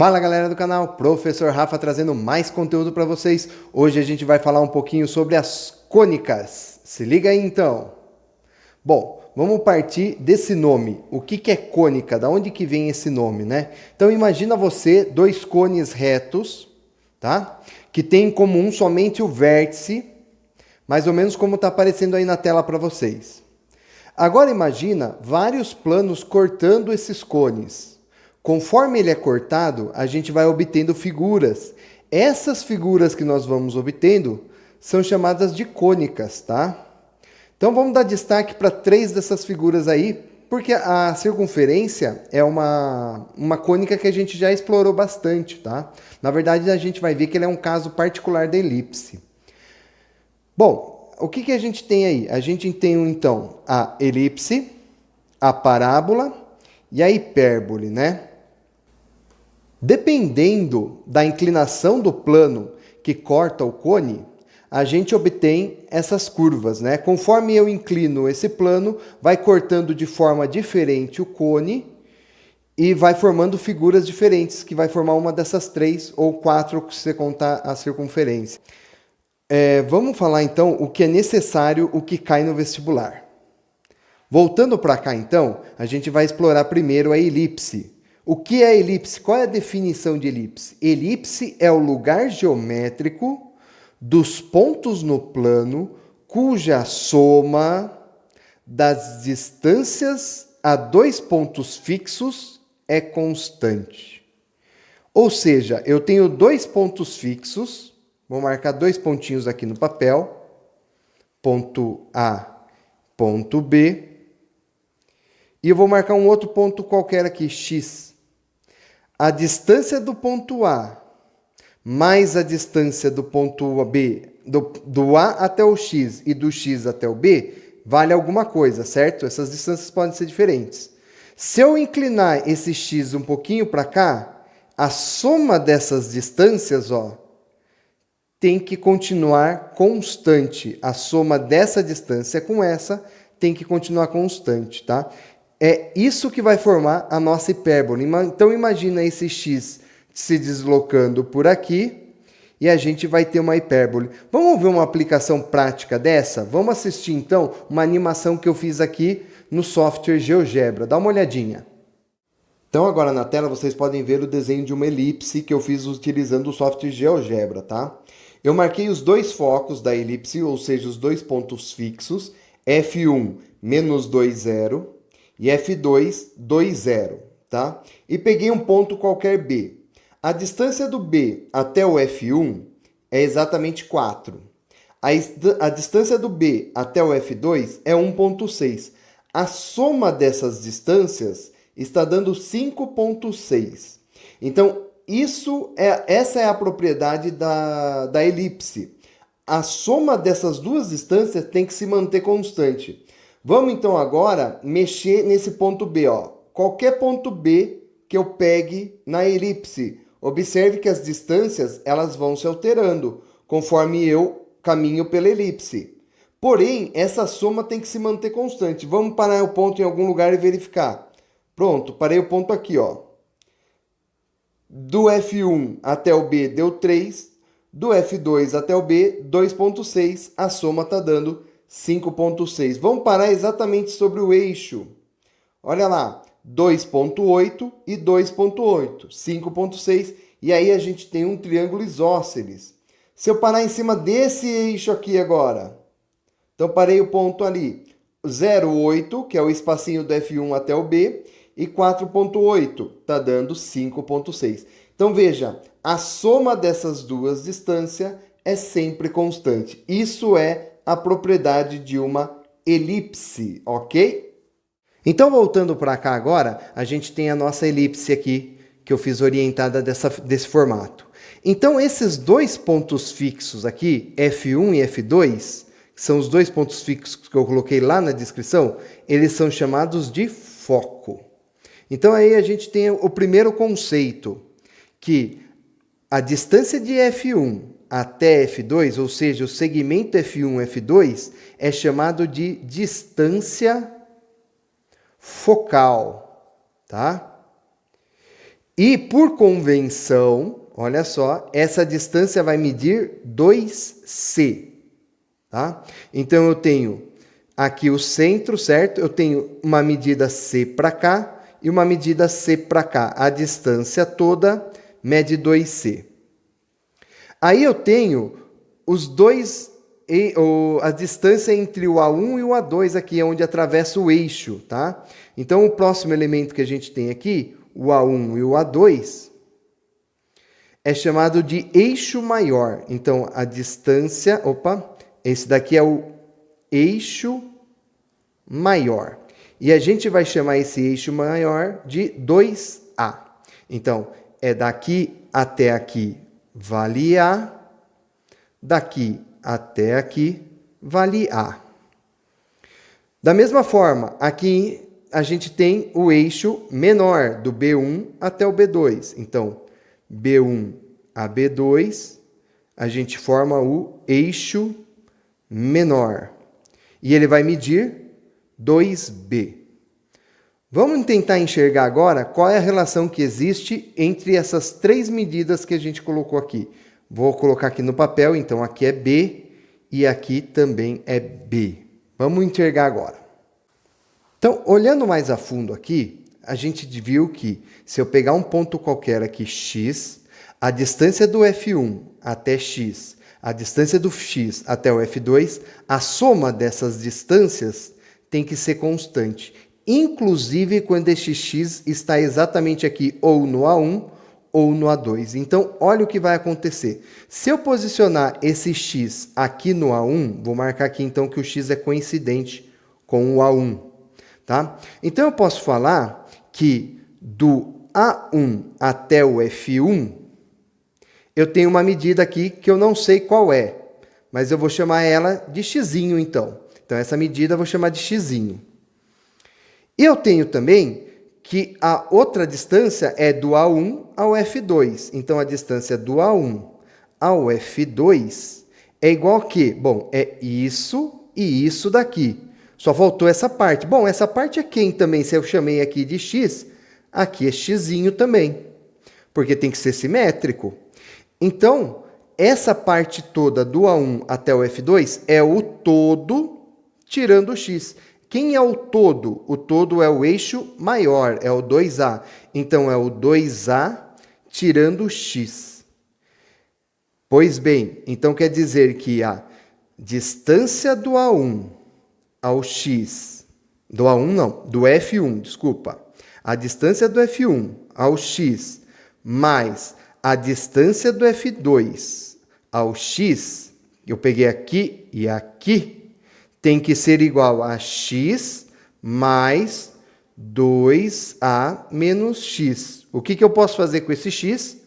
Fala galera do canal, Professor Rafa trazendo mais conteúdo para vocês. Hoje a gente vai falar um pouquinho sobre as cônicas. Se liga aí então. Bom, vamos partir desse nome. O que é cônica? Da onde que vem esse nome, né? Então imagina você dois cones retos, tá? Que tem em comum somente o vértice, mais ou menos como está aparecendo aí na tela para vocês. Agora imagina vários planos cortando esses cones. Conforme ele é cortado, a gente vai obtendo figuras. Essas figuras que nós vamos obtendo são chamadas de cônicas, tá? Então vamos dar destaque para 3 dessas figuras aí, porque a circunferência é uma cônica que a gente já explorou bastante, tá? Na verdade, a gente vai ver que ele é um caso particular da elipse. Bom, o que a gente tem aí? A gente tem, então, a elipse, a parábola e a hipérbole, né? Dependendo da inclinação do plano que corta o cone, a gente obtém essas curvas, né? Conforme eu inclino esse plano, vai cortando de forma diferente o cone e vai formando figuras diferentes, que vai formar uma dessas 3 ou 4 se você contar a circunferência. Vamos falar então o que é necessário, o que cai no vestibular. Voltando para cá então, a gente vai explorar primeiro a elipse. O que é elipse? Qual é a definição de elipse? Elipse é o lugar geométrico dos pontos no plano cuja soma das distâncias a 2 pontos fixos é constante. Ou seja, eu tenho 2 pontos fixos, vou marcar 2 pontinhos aqui no papel, ponto A, ponto B, e eu vou marcar um outro ponto qualquer aqui, X. A distância do ponto A mais a distância do ponto B, do A até o X e do X até o B, vale alguma coisa, certo? Essas distâncias podem ser diferentes. Se eu inclinar esse X um pouquinho para cá, a soma dessas distâncias, ó, tem que continuar constante. A soma dessa distância com essa tem que continuar constante, tá? É isso que vai formar a nossa hipérbole. Então imagina esse x se deslocando por aqui e a gente vai ter uma hipérbole. Vamos ver uma aplicação prática dessa? Vamos assistir então uma animação que eu fiz aqui no software GeoGebra. Dá uma olhadinha. Então agora na tela vocês podem ver o desenho de uma elipse que eu fiz utilizando o software GeoGebra, tá? Eu marquei os 2 focos da elipse, ou seja, os 2 pontos fixos, F1 menos 2, 0. E F2, 2, 0, tá? E peguei um ponto qualquer B. A distância do B até o F1 é exatamente 4. A distância do B até o F2 é 1,6. A soma dessas distâncias está dando 5,6. Então, essa é a propriedade da elipse. A soma dessas duas distâncias tem que se manter constante. Vamos então agora mexer nesse ponto B, ó. Qualquer ponto B que eu pegue na elipse, observe que as distâncias elas vão se alterando conforme eu caminho pela elipse. Porém, essa soma tem que se manter constante. Vamos parar o ponto em algum lugar e verificar. Pronto, parei o ponto aqui, ó. Do F1 até o B deu 3, do F2 até o B 2,6, a soma está dando 5,6. Vamos parar exatamente sobre o eixo. Olha lá, 2,8 e 2,8, 5,6. E aí a gente tem um triângulo isósceles. Se eu parar em cima desse eixo aqui agora, então parei o ponto ali, 0,8, que é o espacinho do F1 até o B, e 4,8, está dando 5,6. Então veja, a soma dessas duas distâncias é sempre constante. Isso é a propriedade de uma elipse, ok? Então, voltando para cá agora, a gente tem a nossa elipse aqui, que eu fiz orientada desse formato. Então, esses 2 pontos fixos aqui, F1 e F2, que são os 2 pontos fixos que eu coloquei lá na descrição, eles são chamados de foco. Então, aí a gente tem o primeiro conceito, que a distância de F1 até F2, ou seja, o segmento F1 e F2, é chamado de distância focal, tá? E por convenção, olha só, essa distância vai medir 2C, tá? Então eu tenho aqui o centro, certo? Eu tenho uma medida C para cá e uma medida C para cá. A distância toda mede 2C. Aí eu tenho os dois, a distância entre o A1 e o A2 aqui, é onde atravessa o eixo, tá? Então, o próximo elemento que a gente tem aqui, o A1 e o A2, é chamado de eixo maior. Então, a distância... esse daqui é o eixo maior. E a gente vai chamar esse eixo maior de 2A. Então, é daqui até aqui vale A, daqui até aqui vale A. Da mesma forma, aqui a gente tem o eixo menor, do B1 até o B2. Então, B1 a B2, a gente forma o eixo menor. E ele vai medir 2B. Vamos tentar enxergar agora qual é a relação que existe entre essas três medidas que a gente colocou aqui. Vou colocar aqui no papel, então aqui é B e aqui também é B. Vamos enxergar agora. Então, olhando mais a fundo aqui, a gente viu que se eu pegar um ponto qualquer aqui, X, a distância do F1 até X, a distância do X até o F2, a soma dessas distâncias tem que ser constante. Inclusive quando este X está exatamente aqui ou no A1 ou no A2. Então, olha o que vai acontecer. Se eu posicionar esse X aqui no A1, vou marcar aqui então que o X é coincidente com o A1. Tá? Então, eu posso falar que do A1 até o F1, eu tenho uma medida aqui que eu não sei qual é, mas eu vou chamar ela de xzinho então. Então, essa medida eu vou chamar de xzinho. E eu tenho também que a outra distância é do A1 ao F2. Então, a distância do A1 ao F2 é igual a quê? Bom, é isso e isso daqui. Só faltou essa parte. Bom, essa parte é quem também? Se eu chamei aqui de x, aqui é xzinho também. Porque tem que ser simétrico. Então, essa parte toda do A1 até o F2 é o todo tirando o x. Quem é o todo? O todo é o eixo maior, é o 2A. Então, é o 2A tirando o x. Pois bem, então quer dizer que a distância do A1 ao x, do A1 não, do F1, desculpa. A distância do F1 ao x mais a distância do F2 ao x, eu peguei aqui e aqui, tem que ser igual a x mais 2a menos x. O que eu posso fazer com esse x?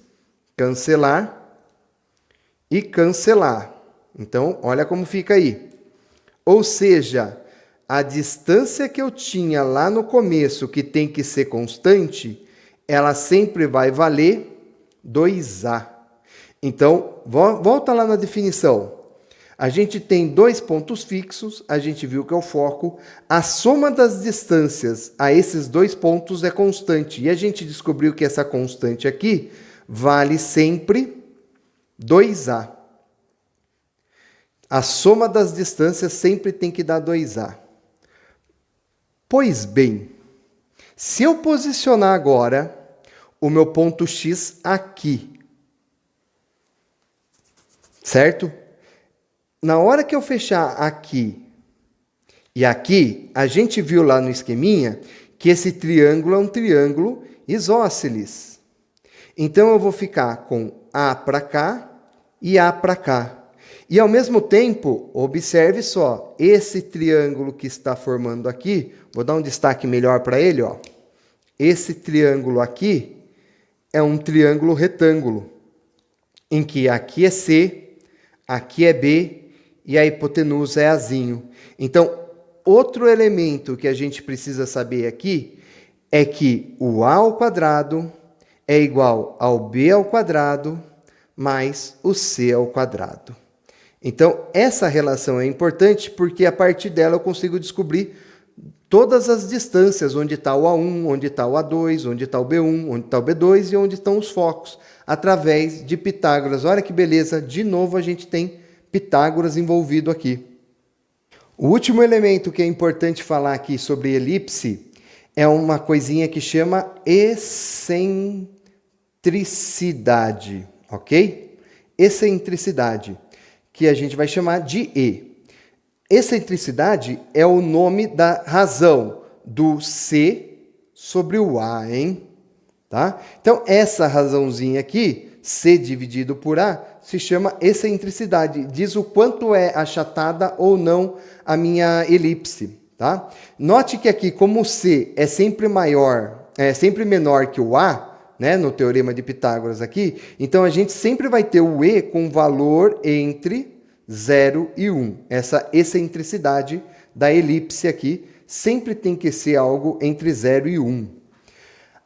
Cancelar e cancelar. Então, olha como fica aí. Ou seja, a distância que eu tinha lá no começo, que tem que ser constante, ela sempre vai valer 2a. Então, volta lá na definição. A gente tem dois pontos fixos, a gente viu que é o foco. A soma das distâncias a esses dois pontos é constante. E a gente descobriu que essa constante aqui vale sempre 2a. A soma das distâncias sempre tem que dar 2a. Pois bem, se eu posicionar agora o meu ponto X aqui, certo? Na hora que eu fechar aqui e aqui, a gente viu lá no esqueminha que esse triângulo é um triângulo isósceles. Então, eu vou ficar com A para cá e A para cá. E, ao mesmo tempo, observe só, esse triângulo que está formando aqui, vou dar um destaque melhor para ele, ó. Esse triângulo aqui é um triângulo retângulo, em que aqui é C, aqui é B, e a hipotenusa é Azinho. Então, outro elemento que a gente precisa saber aqui é que o A ao quadrado é igual ao B ao quadrado mais o C ao quadrado. Então, essa relação é importante porque a partir dela eu consigo descobrir todas as distâncias, onde está o A1, onde está o A2, onde está o B1, onde está o B2 e onde estão os focos, através de Pitágoras. Olha que beleza, de novo a gente tem Pitágoras envolvido aqui. O último elemento que é importante falar aqui sobre elipse é uma coisinha que chama excentricidade, ok? Excentricidade, que a gente vai chamar de E. Excentricidade é o nome da razão do C sobre o A, hein? Tá? Então, essa razãozinha aqui, C dividido por A, se chama excentricidade. Diz o quanto é achatada ou não a minha elipse. Tá? Note que aqui, como o C é sempre menor que o A, né, no teorema de Pitágoras aqui, então a gente sempre vai ter o E com valor entre 0 e 1. Essa excentricidade da elipse aqui sempre tem que ser algo entre 0 e 1.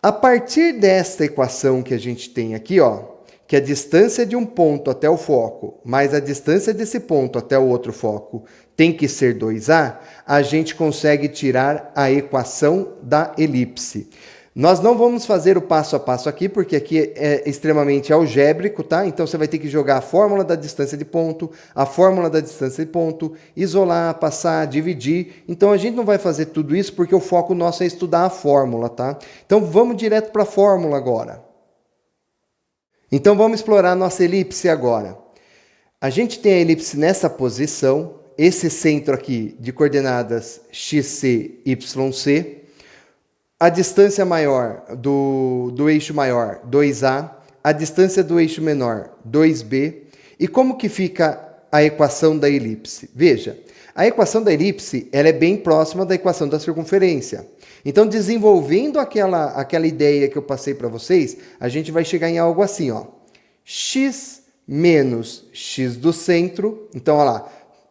A partir desta equação que a gente tem aqui, ó, que a distância de um ponto até o foco mais a distância desse ponto até o outro foco tem que ser 2A, a gente consegue tirar a equação da elipse. Nós não vamos fazer o passo a passo aqui, porque aqui é extremamente algébrico, tá? Então você vai ter que jogar a fórmula da distância de ponto, a fórmula da distância de ponto, isolar, passar, dividir. Então a gente não vai fazer tudo isso porque o foco nosso é estudar a fórmula, tá? Então vamos direto para a fórmula agora. Então vamos explorar a nossa elipse agora. A gente tem a elipse nessa posição, esse centro aqui de coordenadas xc, yc. A distância maior do eixo maior, 2A. A distância do eixo menor, 2B. E como que fica a equação da elipse? Veja, a equação da elipse ela é bem próxima da equação da circunferência. Então, desenvolvendo aquela ideia que eu passei para vocês, a gente vai chegar em algo assim, ó. X menos x do centro, então, olha lá,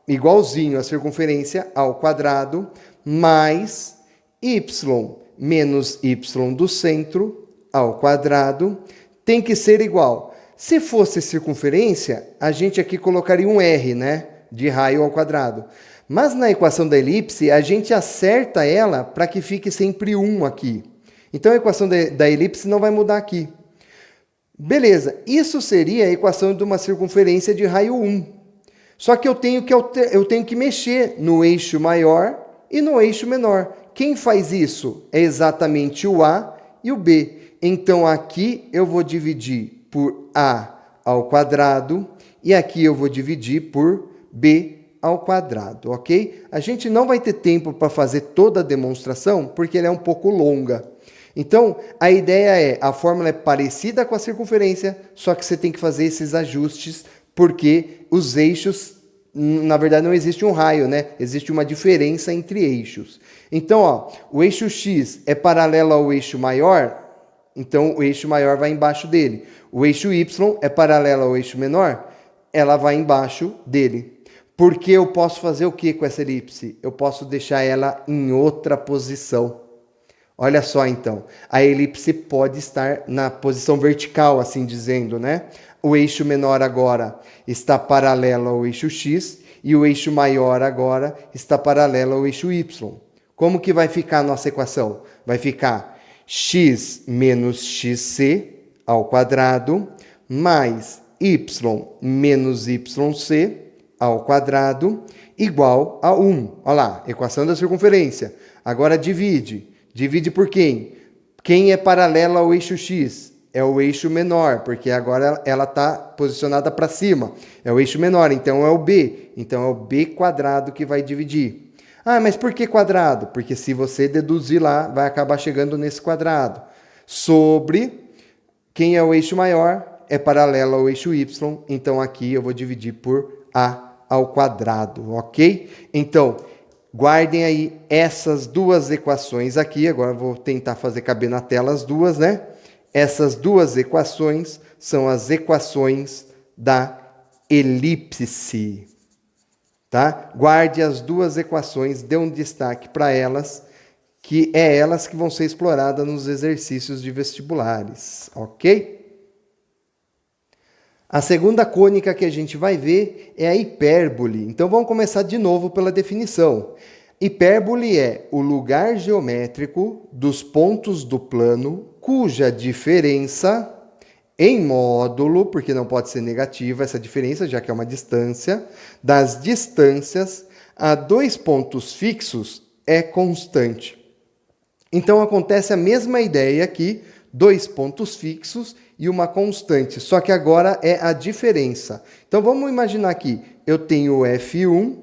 igualzinho a circunferência ao quadrado, mais y menos y do centro ao quadrado, tem que ser igual. Se fosse circunferência, a gente aqui colocaria um r, né, de raio ao quadrado. Mas na equação da elipse, a gente acerta ela para que fique sempre 1 aqui. Então, a equação da elipse não vai mudar aqui. Beleza, isso seria a equação de uma circunferência de raio 1. Só que eu tenho que mexer no eixo maior e no eixo menor. Quem faz isso é exatamente o A e o B. Então, aqui eu vou dividir por A ao quadrado e aqui eu vou dividir por B ao quadrado, ok? A gente não vai ter tempo para fazer toda a demonstração, porque ela é um pouco longa. Então, a ideia é, a fórmula é parecida com a circunferência, só que você tem que fazer esses ajustes, porque os eixos, na verdade, não existe um raio, né? Existe uma diferença entre eixos. Então, ó, o eixo X é paralelo ao eixo maior, então o eixo maior vai embaixo dele. O eixo Y é paralelo ao eixo menor, ela vai embaixo dele. Porque eu posso fazer o que com essa elipse? Eu posso deixar ela em outra posição. Olha só, então. A elipse pode estar na posição vertical, assim dizendo, né? O eixo menor agora está paralelo ao eixo X e o eixo maior agora está paralelo ao eixo Y. Como que vai ficar a nossa equação? Vai ficar x menos xc ao quadrado mais y menos yc ao quadrado igual a 1. Olha lá, equação da circunferência. Agora divide. Divide por quem? Quem é paralelo ao eixo X? É o eixo menor, porque agora ela está posicionada para cima. É o eixo menor, então é o B. Então é o B quadrado que vai dividir. Ah, mas por que quadrado? Porque se você deduzir lá, vai acabar chegando nesse quadrado. Sobre quem é o eixo maior, é paralelo ao eixo Y. Então aqui eu vou dividir por A ao quadrado, ok? Então, guardem aí essas duas equações aqui. Agora eu vou tentar fazer caber na tela as duas, né? Essas duas equações são as equações da elipse, tá? Guarde as duas equações, dê um destaque para elas, que é elas que vão ser exploradas nos exercícios de vestibulares, ok? A segunda cônica que a gente vai ver é a hipérbole. Então, vamos começar de novo pela definição. Hipérbole é o lugar geométrico dos pontos do plano cuja diferença em módulo, porque não pode ser negativa essa diferença, já que é uma distância, das distâncias a dois pontos fixos é constante. Então acontece a mesma ideia aqui, dois pontos fixos e uma constante, só que agora é a diferença. Então vamos imaginar aqui, eu tenho F1,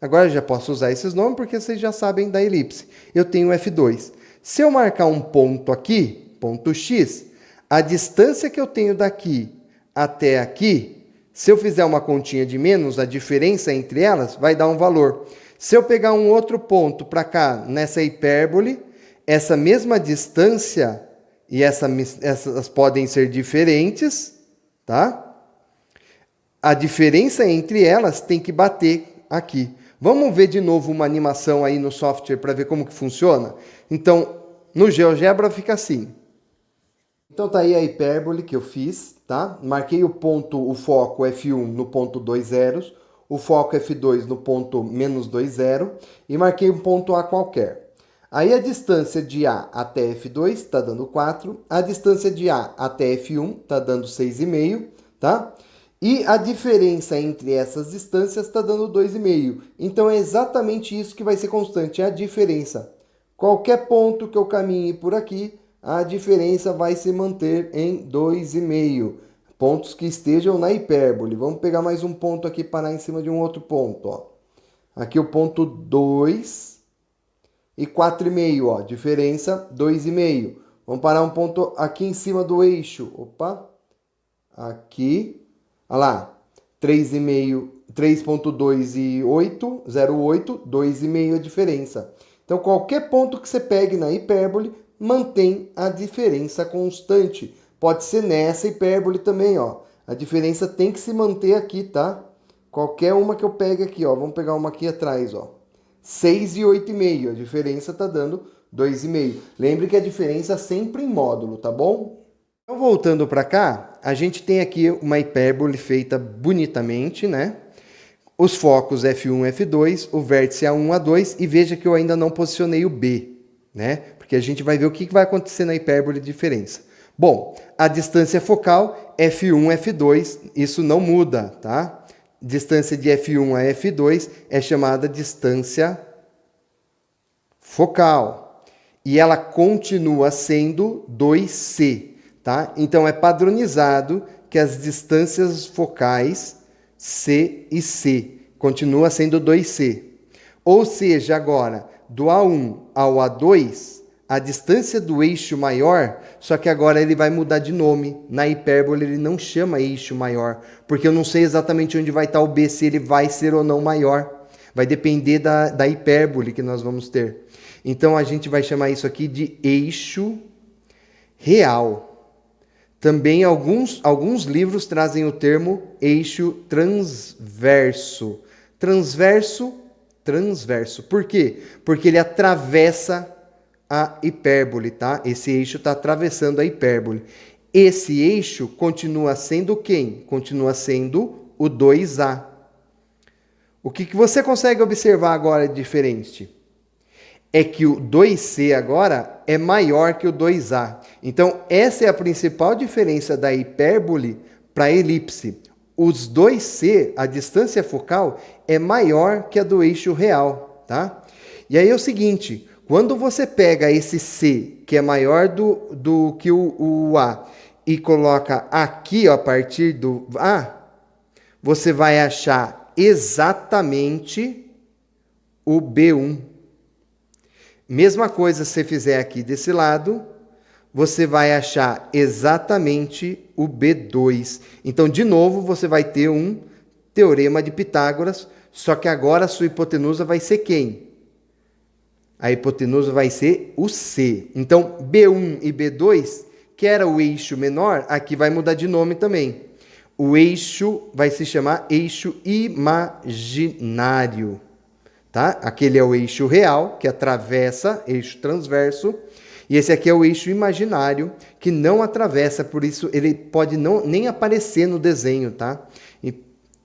agora eu já posso usar esses nomes porque vocês já sabem da elipse. Eu tenho F2. Se eu marcar um ponto aqui, ponto X, a distância que eu tenho daqui até aqui, se eu fizer uma continha de menos, a diferença entre elas vai dar um valor. Se eu pegar um outro ponto para cá, nessa hipérbole, essa mesma distância, e essas podem ser diferentes, tá? A diferença entre elas tem que bater aqui. Vamos ver de novo uma animação aí no software para ver como que funciona? Então, no GeoGebra fica assim. Então tá aí a hipérbole que eu fiz, tá? Marquei o foco F1 no ponto 2 zeros, o foco F2 no ponto menos 2 zero e marquei um ponto A qualquer. Aí a distância de A até F2 está dando 4, a distância de A até F1 está dando 6,5, tá? E a diferença entre essas distâncias está dando 2,5. Então é exatamente isso que vai ser constante, é a diferença. Qualquer ponto que eu caminhe por aqui, a diferença vai se manter em 2,5. Pontos que estejam na hipérbole. Vamos pegar mais um ponto aqui, parar em cima de um outro ponto. Ó. Aqui o ponto 2 e 4,5. Ó. Diferença 2,5. Vamos parar um ponto aqui em cima do eixo. Opa. Aqui. Olha lá. 3,5. 3,2 e 8. 0,8. 2,5 a diferença. Então, qualquer ponto que você pegue na hipérbole, mantém a diferença constante. Pode ser nessa hipérbole também, ó. A diferença tem que se manter aqui, tá? Qualquer uma que eu pegue aqui, ó. Vamos pegar uma aqui atrás, ó. 6 e 8,5. A diferença tá dando 2,5. Lembre que a diferença é sempre em módulo, tá bom? Então, voltando para cá, a gente tem aqui uma hipérbole feita bonitamente, né? Os focos F1 e F2, o vértice A1 e A2, e veja que eu ainda não posicionei o B, né? Porque a gente vai ver o que vai acontecer na hipérbole de diferença. Bom, a distância focal F1 e F2, isso não muda, tá? Distância de F1 a F2 é chamada distância focal. E ela continua sendo 2C, tá? Então é padronizado que as distâncias focais C e C continua sendo 2C. Ou seja, agora, do A1 ao A2, a distância do eixo maior, só que agora ele vai mudar de nome. Na hipérbole ele não chama eixo maior, porque eu não sei exatamente onde vai estar o B, se ele vai ser ou não maior. Vai depender da hipérbole que nós vamos ter. Então a gente vai chamar isso aqui de eixo real. Também alguns livros trazem o termo eixo transverso. Transverso. Por quê? Porque ele atravessa a hipérbole, tá? Esse eixo está atravessando a hipérbole. Esse eixo continua sendo quem? Continua sendo o 2A. O que você consegue observar agora de diferente? É que o 2C agora é maior que o 2A. Então, essa é a principal diferença da hipérbole para a elipse. Os 2C, a distância focal, é maior que a do eixo real, tá? E aí é o seguinte, quando você pega esse C, que é maior do que o A, e coloca aqui, ó, a partir do A, você vai achar exatamente o B1. Mesma coisa se você fizer aqui desse lado, você vai achar exatamente o B2. Então, de novo, você vai ter um teorema de Pitágoras, só que agora a sua hipotenusa vai ser quem? A hipotenusa vai ser o C. Então, B1 e B2, que era o eixo menor, aqui vai mudar de nome também. O eixo vai se chamar eixo imaginário. Tá? Aquele é o eixo real, que atravessa, eixo transverso. E esse aqui é o eixo imaginário, que não atravessa, por isso ele pode nem aparecer no desenho, tá?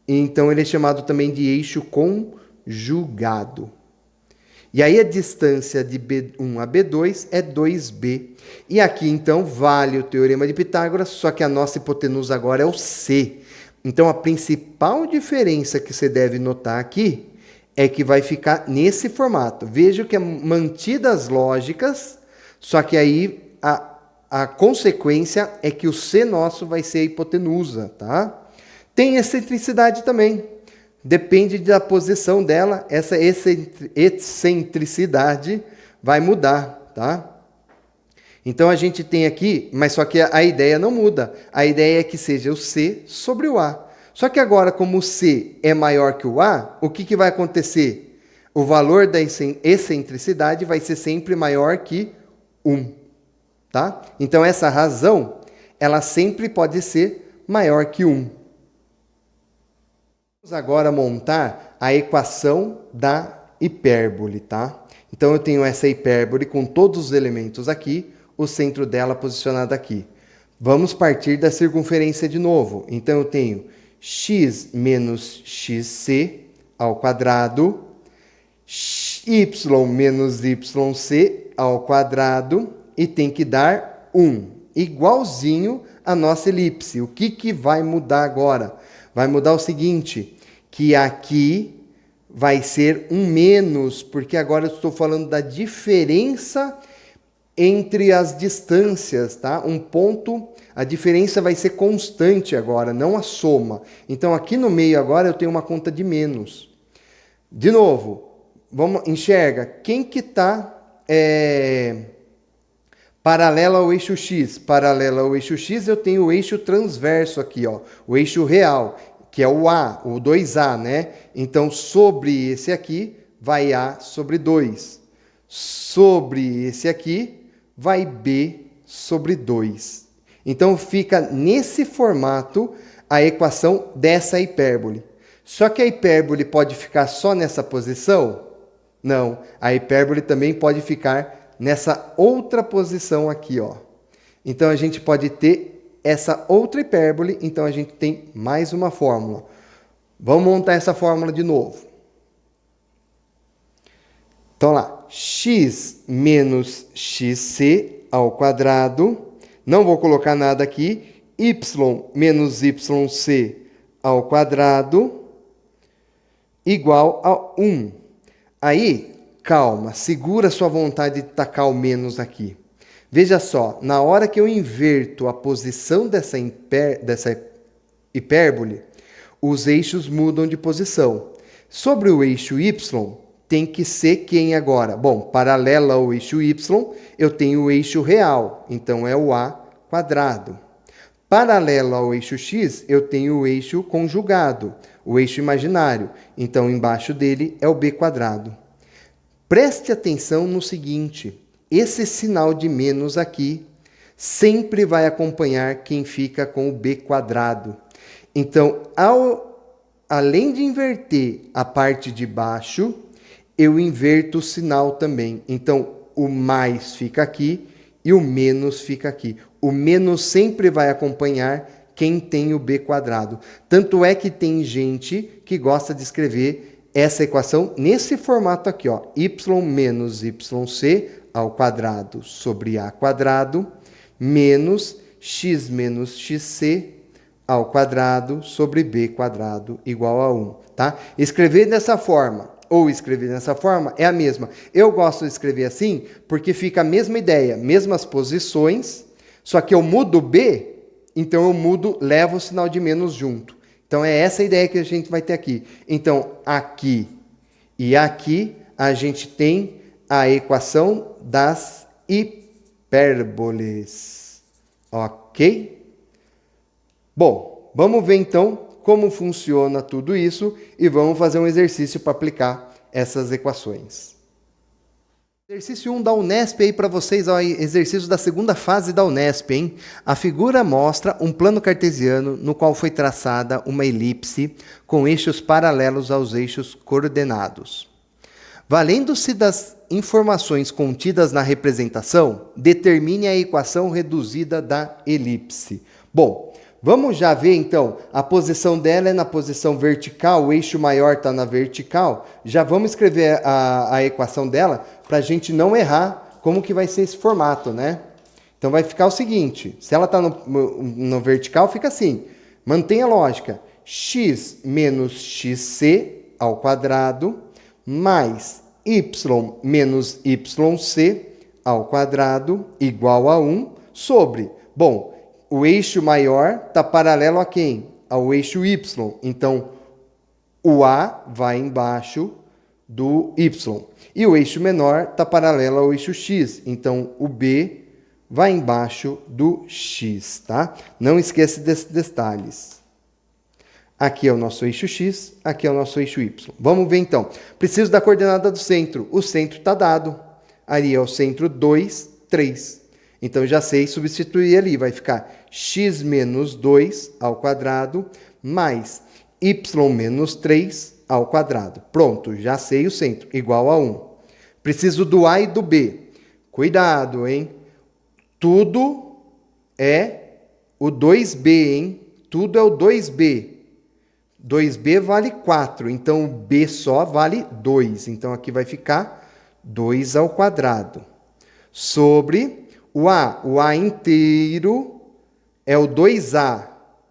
Então ele é chamado também de eixo conjugado. E aí a distância de B1 a B2 é 2B. E aqui, então, vale o Teorema de Pitágoras, só que a nossa hipotenusa agora é o C. Então, a principal diferença que você deve notar aqui é que vai ficar nesse formato. Veja que é mantidas as lógicas, só que aí a consequência é que o C nosso vai ser a hipotenusa, tá? Tem excentricidade também. Depende da posição dela, essa excentricidade vai mudar, tá? Então a gente tem aqui, mas só que a ideia não muda. A ideia é que seja o C sobre o A. Só que agora, como o C é maior que o A, o que vai acontecer? O valor da excentricidade vai ser sempre maior que 1. Tá? Então essa razão, ela sempre pode ser maior que 1. Vamos agora montar a equação da hipérbole, tá? Então eu tenho essa hipérbole com todos os elementos aqui, o centro dela posicionado aqui. Vamos partir da circunferência de novo. Então eu tenho x menos xc ao quadrado, y menos yc ao quadrado, e tem que dar 1, igualzinho à nossa elipse. O que vai mudar agora? Vai mudar o seguinte, que aqui vai ser um menos, porque agora eu estou falando da diferença entre as distâncias, tá? Um ponto, a diferença vai ser constante agora, não a soma. Então, aqui no meio agora eu tenho uma conta de menos. De novo, enxerga, quem que está paralela ao eixo X? Paralela ao eixo X eu tenho o eixo transverso aqui, ó, o eixo real, que é o A, o 2A, né? Então, sobre esse aqui, vai A sobre 2. Sobre esse aqui, vai B sobre 2. Então, fica nesse formato a equação dessa hipérbole. Só que a hipérbole pode ficar só nessa posição? Não. A hipérbole também pode ficar nessa outra posição aqui, ó. Então, a gente pode ter essa outra hipérbole, então a gente tem mais uma fórmula. Vamos montar essa fórmula de novo. Então lá, x menos xc ao quadrado, não vou colocar nada aqui, y menos yc ao quadrado, igual a 1. Aí, calma, segura sua vontade de tacar o menos aqui. Veja só, na hora que eu inverto a posição dessa hipérbole, os eixos mudam de posição. Sobre o eixo y, tem que ser quem agora? Bom, paralela ao eixo y, eu tenho o eixo real, então é o a quadrado. Paralelo ao eixo x, eu tenho o eixo conjugado, o eixo imaginário, então embaixo dele é o b quadrado. Preste atenção no seguinte, esse sinal de menos aqui sempre vai acompanhar quem fica com o b quadrado. Então, além de inverter a parte de baixo, eu inverto o sinal também. Então, o mais fica aqui e o menos fica aqui. O menos sempre vai acompanhar quem tem o b quadrado. Tanto é que tem gente que gosta de escrever essa equação nesse formato aqui, ó, y menos yc ao quadrado sobre a quadrado menos x menos xc ao quadrado sobre b quadrado igual a 1, tá? Escrever dessa forma ou escrever dessa forma é a mesma. Eu gosto de escrever assim porque fica a mesma ideia, mesmas posições, só que eu mudo b, então eu levo o sinal de menos junto. Então é essa a ideia que a gente vai ter aqui. Então aqui e aqui a gente tem a equação das hipérboles. Ok? Bom, vamos ver então como funciona tudo isso e vamos fazer um exercício para aplicar essas equações. Exercício 1 da Unesp aí para vocês, ó, exercício da segunda fase da Unesp, hein? A figura mostra um plano cartesiano no qual foi traçada uma elipse com eixos paralelos aos eixos coordenados. Valendo-se das informações contidas na representação, determine a equação reduzida da elipse. Bom, Vamos já ver, então, a posição dela é na posição vertical, o eixo maior está na vertical. Já vamos escrever a equação dela para a gente não errar como que vai ser esse formato, né? Então vai ficar o seguinte, se ela está no vertical, fica assim. Mantenha a lógica. X menos xc ao quadrado mais y menos yc ao quadrado igual a 1 sobre... Bom, o eixo maior está paralelo a quem? Ao eixo y. Então, o A vai embaixo do y. E o eixo menor está paralelo ao eixo x. Então, o B vai embaixo do x, tá? Não esqueça desses detalhes. Aqui é o nosso eixo x, aqui é o nosso eixo y. Vamos ver então. Preciso da coordenada do centro. O centro está dado. Ali é o centro 2, 3. Então, eu já sei substituir ali. Vai ficar x menos 2 ao quadrado mais y menos 3 ao quadrado. Pronto, já sei o centro, igual a 1. Preciso do A e do B. Cuidado, hein? Tudo é o 2B, hein? Tudo é o 2B. 2B vale 4, então o B só vale 2. Então, aqui vai ficar 2 ao quadrado. Sobre o A inteiro é o 2A,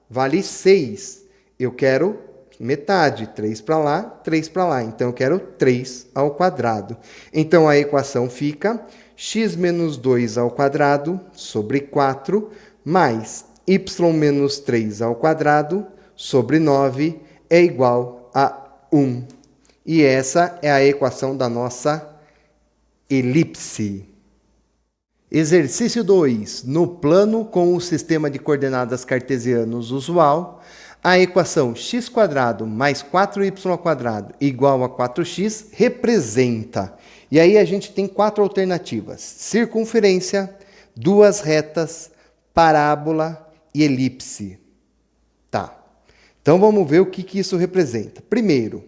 vale 6. Eu quero metade, 3 para lá, 3 para lá. Então, eu quero 3 ao quadrado. Então, a equação fica x menos 2 ao quadrado sobre 4, mais y menos 3 ao quadrado sobre 9 é igual a 1. E essa é a equação da nossa elipse. Exercício 2. No plano com o sistema de coordenadas cartesianos usual, a equação x² mais 4y² igual a 4x representa. E aí a gente tem 4 alternativas: circunferência, duas retas, parábola e elipse. Tá. Então vamos ver o que isso representa. Primeiro,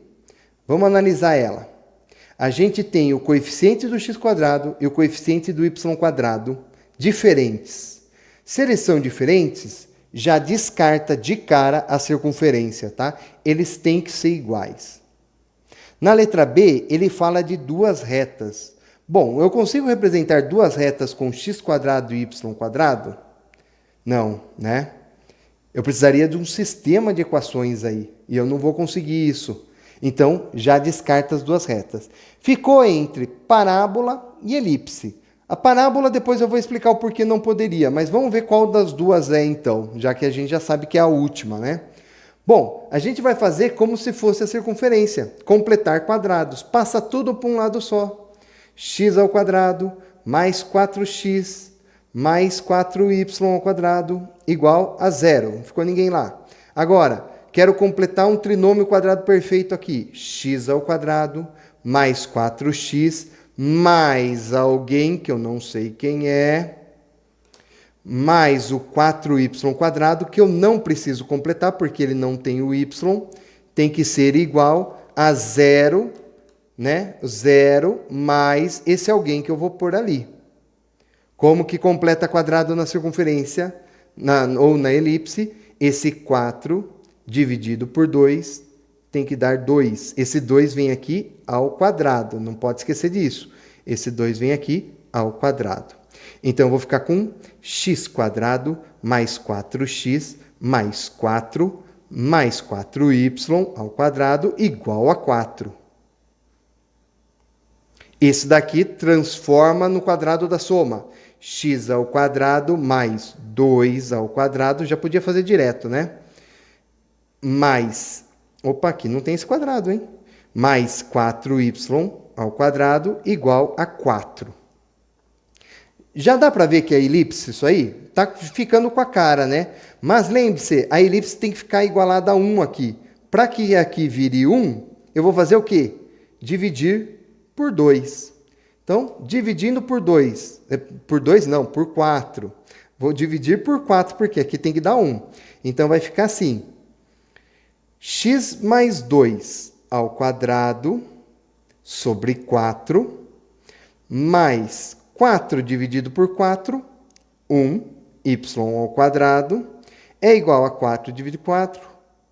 vamos analisar ela. A gente tem o coeficiente do x² e o coeficiente do y² diferentes. Se eles são diferentes, já descarta de cara a circunferência, tá? Eles têm que ser iguais. Na letra B, ele fala de duas retas. Bom, eu consigo representar duas retas com x² e y²? Não, né? Eu precisaria de um sistema de equações aí, e eu não vou conseguir isso. Então, já descarta as duas retas. Ficou entre parábola e elipse. A parábola depois eu vou explicar o porquê não poderia, mas vamos ver qual das duas é então, já que a gente já sabe que é a última, né? Bom, a gente vai fazer como se fosse a circunferência, completar quadrados. Passa tudo para um lado só. X² mais 4x mais 4y² igual a 0. Não ficou ninguém lá. Agora, quero completar um trinômio quadrado perfeito aqui. X² mais 4x mais alguém que eu não sei quem é, mais o 4y², que eu não preciso completar, porque ele não tem o y, tem que ser igual a 0, né? 0 mais esse alguém que eu vou pôr ali. Como que completa quadrado na circunferência, ou na elipse? Esse 4 dividido por 2 tem que dar 2. Esse 2 vem aqui ao quadrado, não pode esquecer disso. Esse 2 vem aqui ao quadrado. Então, eu vou ficar com x² mais 4x mais 4 mais 4y² igual a 4. Esse daqui transforma no quadrado da soma. X² mais 2², já podia fazer direto, né? Mais, opa, aqui não tem esse quadrado, hein? Mais 4y² igual a 4. Já dá para ver que é elipse isso aí? Tá ficando com a cara, né? Mas lembre-se, a elipse tem que ficar igualada a 1 aqui. Para que aqui vire 1, eu vou fazer o quê? Dividir por 2. Então, dividindo por 2. Por 2 não, por 4. Vou dividir por 4, porque aqui tem que dar 1. Então, vai ficar assim. X mais 2 ao quadrado sobre 4, mais 4 dividido por 4, 1, y ao quadrado, é igual a 4 dividido por 4,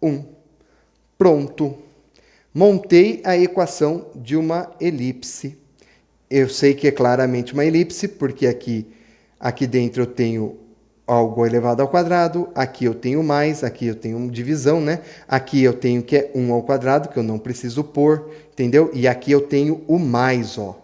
1. Pronto. Montei a equação de uma elipse. Eu sei que é claramente uma elipse, porque aqui dentro eu tenho algo elevado ao quadrado, aqui eu tenho mais, aqui eu tenho divisão, né? Aqui eu tenho que é 1 ao quadrado, que eu não preciso pôr, entendeu? E aqui eu tenho o mais, ó.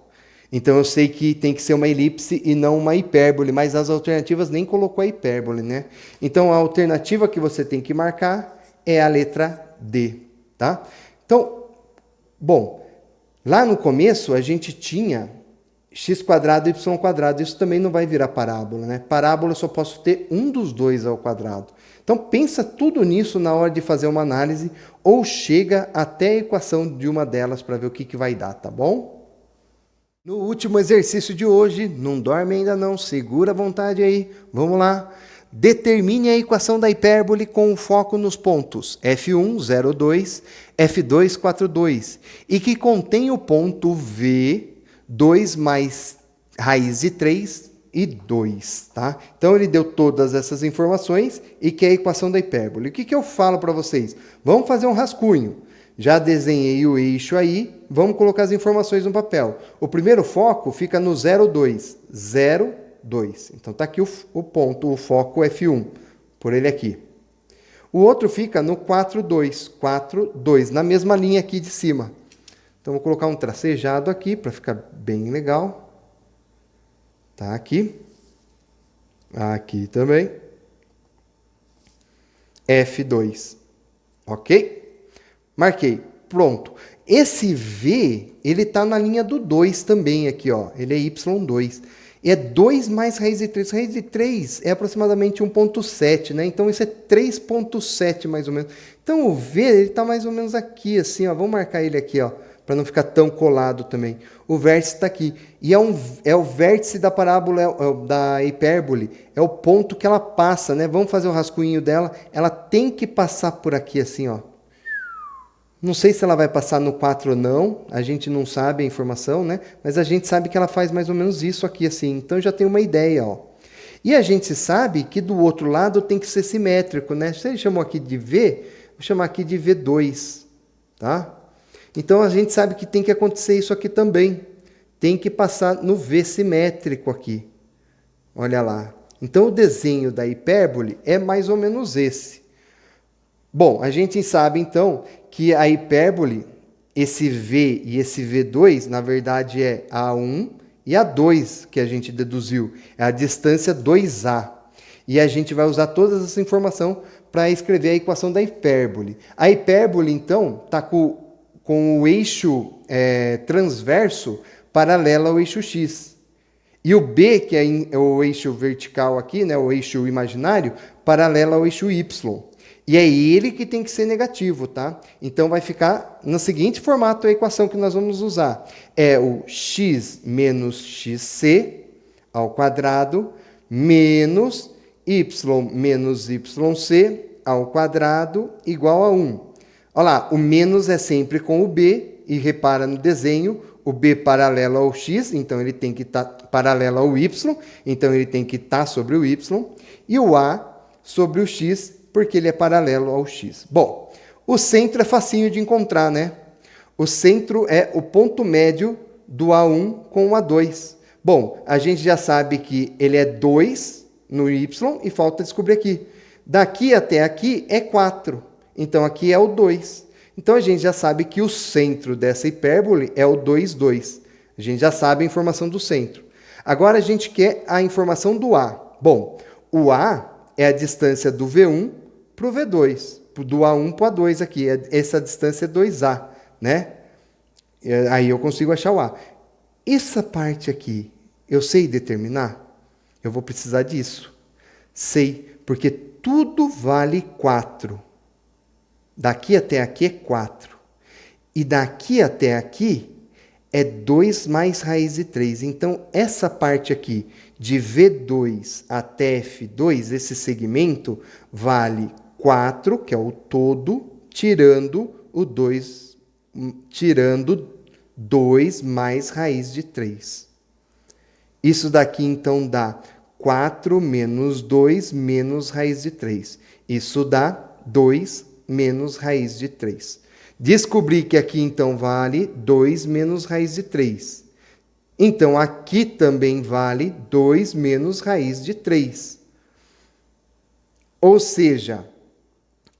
Então eu sei que tem que ser uma elipse e não uma hipérbole, mas as alternativas nem colocou a hipérbole, né? Então a alternativa que você tem que marcar é a letra D, tá? Então, bom, lá no começo a gente tinha x² e y², isso também não vai virar parábola, né? Parábola eu só posso ter um dos dois ao quadrado. Então pensa tudo nisso na hora de fazer uma análise ou chega até a equação de uma delas para ver o que vai dar, tá bom? No último exercício de hoje, não dorme ainda não, segura a vontade aí, vamos lá. Determine a equação da hipérbole com foco nos pontos F1, 0, 2, F2, 4, 2 e que contém o ponto V, 2 mais raiz de 3 e 2, tá? Então ele deu todas essas informações e que é a equação da hipérbole. O que eu falo para vocês? Vamos fazer um rascunho. Já desenhei o eixo aí, vamos colocar as informações no papel. O primeiro foco fica no 0, 2. 0, 2. Então está aqui o ponto, o foco F1, por ele aqui. O outro fica no 4, 2. 4, 2, na mesma linha aqui de cima. Então vou colocar um tracejado aqui para ficar bem legal. Tá aqui. Aqui também. F2. Ok? Marquei. Pronto. Esse V, ele está na linha do 2 também aqui, ó. Ele é Y2. E é 2 mais raiz de 3. Raiz de 3 é aproximadamente 1,7, né? Então isso é 3,7 mais ou menos. Então o V, ele está mais ou menos aqui, assim, ó. Vamos marcar ele aqui, ó, para não ficar tão colado também. O vértice está aqui. E é o vértice da parábola, da hipérbole. É o ponto que ela passa, né? Vamos fazer o rascunho dela. Ela tem que passar por aqui, assim, ó. Não sei se ela vai passar no 4 ou não, a gente não sabe a informação, né? Mas a gente sabe que ela faz mais ou menos isso aqui, assim. Então já tem uma ideia, ó. E a gente sabe que do outro lado tem que ser simétrico, né? Se ele chamou aqui de V, vou chamar aqui de V2, tá? Então a gente sabe que tem que acontecer isso aqui também. Tem que passar no V simétrico aqui. Olha lá. Então o desenho da hipérbole é mais ou menos esse. Bom, a gente sabe então que a hipérbole, esse V e esse V2, na verdade é A1 e A2 que a gente deduziu. É a distância 2A. E a gente vai usar todas essa informação para escrever a equação da hipérbole. A hipérbole, então, está com o eixo transverso paralelo ao eixo X. E o B, que é o eixo vertical aqui, né, o eixo imaginário, paralelo ao eixo Y. E é ele que tem que ser negativo, tá? Então vai ficar no seguinte formato a equação que nós vamos usar. É o x menos xc ao quadrado menos y menos yc ao quadrado igual a 1. Olha lá, o menos é sempre com o b, e repara no desenho, o b paralelo ao x, então ele tem que estar paralelo ao y, então ele tem que estar sobre o y, e o a sobre o x, porque ele é paralelo ao x. Bom, o centro é facinho de encontrar, né? O centro é o ponto médio do A1 com o A2. Bom, a gente já sabe que ele é 2 no y e falta descobrir aqui. Daqui até aqui é 4. Então aqui é o 2. Então a gente já sabe que o centro dessa hipérbole é o 2, 2. A gente já sabe a informação do centro. Agora a gente quer a informação do A. Bom, o A é a distância do V1 para o V2, do A1 para o A2 aqui. Essa distância é 2A, né? Aí eu consigo achar o A. Essa parte aqui, eu sei determinar? Eu vou precisar disso. Sei, porque tudo vale 4. Daqui até aqui é 4. E daqui até aqui é 2 mais raiz de 3. Então, essa parte aqui, de V2 até F2, esse segmento, vale 4, que é o todo, tirando o 2, tirando 2 mais raiz de 3. Isso daqui, então, dá 4 menos 2 menos raiz de 3. Isso dá 2 menos raiz de 3. Descobri que aqui, então, vale 2 menos raiz de 3. Então, aqui também vale 2 menos raiz de 3. Ou seja,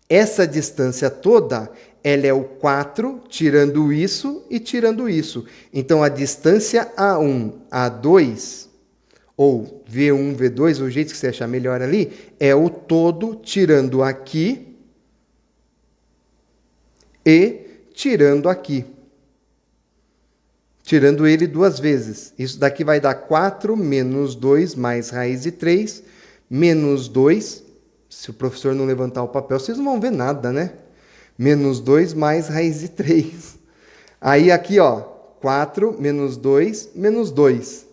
essa distância toda, ela é o 4, tirando isso e tirando isso. Então, a distância A1, A2, ou V1, V2, o jeito que você achar melhor ali, é o todo tirando aqui e tirando aqui. Tirando ele 2 vezes. Isso daqui vai dar 4 menos 2 mais raiz de 3, menos 2. Se o professor não levantar o papel, vocês não vão ver nada, né? Menos 2 mais raiz de 3. Aí aqui, ó, 4 menos 2, menos 2.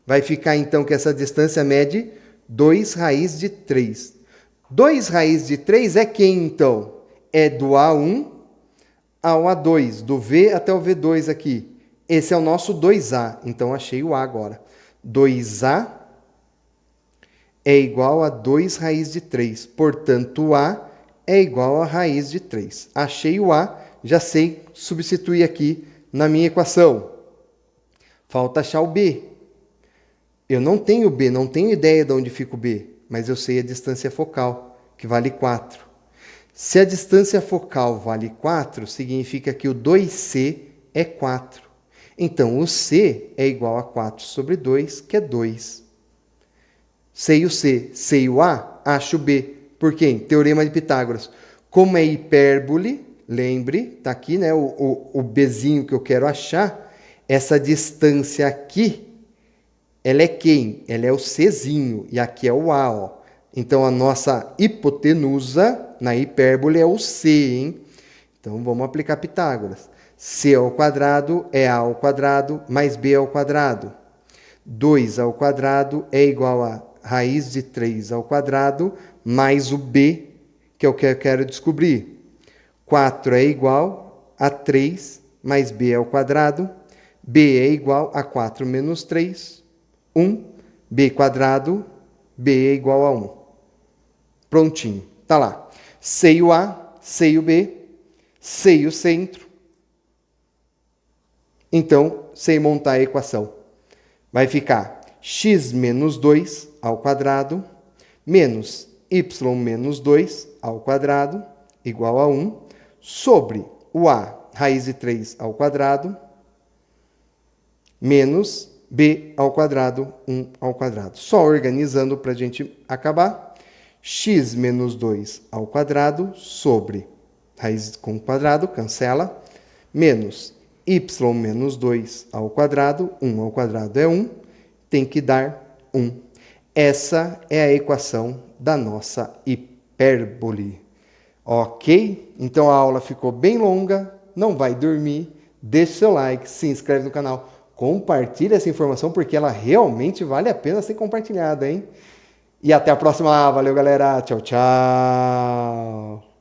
Vai ficar então que essa distância mede 2 raiz de 3. 2 raiz de 3 é quem então? É do A1 ao A2, do V até o V2 aqui. Esse é o nosso 2A, então achei o A agora. 2A é igual a 2 raiz de 3, portanto, A é igual a raiz de 3. Achei o A, já sei substituir aqui na minha equação. Falta achar o B. Eu não tenho B, não tenho ideia de onde fica o B, mas eu sei a distância focal, que vale 4. Se a distância focal vale 4, significa que o 2C é 4. Então, o C é igual a 4 sobre 2, que é 2. Sei o C, sei o A, acho o B. Por quê? Teorema de Pitágoras. Como é hipérbole, lembre, está aqui, né, o Bzinho que eu quero achar, essa distância aqui, ela é quem? Ela é o Czinho, e aqui é o A, ó. Então, a nossa hipotenusa na hipérbole é o C, hein? Então, vamos aplicar Pitágoras. C ao quadrado é A ao quadrado mais B ao quadrado. 2 ao quadrado é igual a raiz de 3 ao quadrado mais o B, que é o que eu quero descobrir. 4 é igual a 3 mais B ao quadrado. B é igual a 4 menos 3, 1. B quadrado, B é igual a 1. Prontinho, tá lá. Sei o A, sei o B, sei o centro. Então, sei montar a equação. Vai ficar x menos 2 ao quadrado menos y menos 2 ao quadrado igual a 1 sobre o A, raiz de 3 ao quadrado, menos B ao quadrado, 1 ao quadrado. Só organizando para a gente acabar. X menos 2 ao quadrado sobre raiz com quadrado, cancela, menos y menos 2 ao quadrado, 1 ao quadrado é 1, tem que dar 1. Essa é a equação da nossa hipérbole. Ok? Então a aula ficou bem longa, não vai dormir, deixe seu like, se inscreve no canal, compartilhe essa informação porque ela realmente vale a pena ser compartilhada, hein? E até a próxima. Valeu, galera. Tchau, tchau.